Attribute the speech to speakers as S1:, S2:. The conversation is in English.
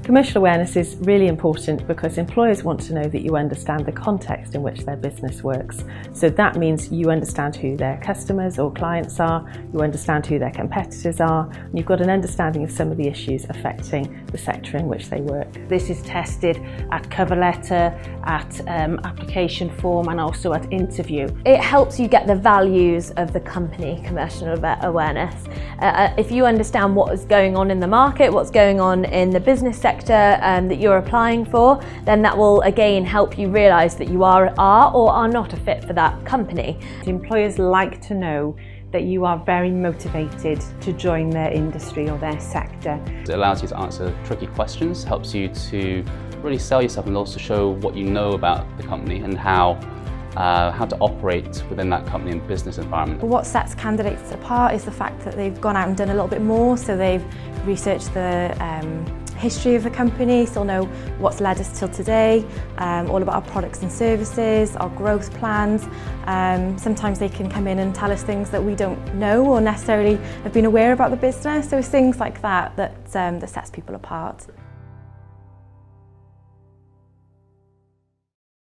S1: Commercial awareness is really important because employers want to know that you understand the context in which their business works. So that means you understand who their customers or clients are, you understand who their competitors are, and you've got an understanding of some of the issues affecting the sector in which they work.
S2: This is tested at cover letter, at application form, and also at interview.
S3: It helps you get the values of the company, commercial awareness. If you understand what is going on in the market, what's going on in the business sector that you're applying for, then that will again help you realise that you are or are not a fit for that company.
S4: Employers like to know that you are very motivated to join their industry or their sector.
S5: It allows you to answer tricky questions, helps you to really sell yourself and also show what you know about the company and how to operate within that company and business environment.
S6: What sets candidates apart is the fact that they've gone out and done a little bit more, so they've researched the history of the company, so know what's led us till today, all about our products and services, our growth plans. Sometimes they can come in and tell us things that we don't know or necessarily have been aware about the business, so it's things like that that sets people apart.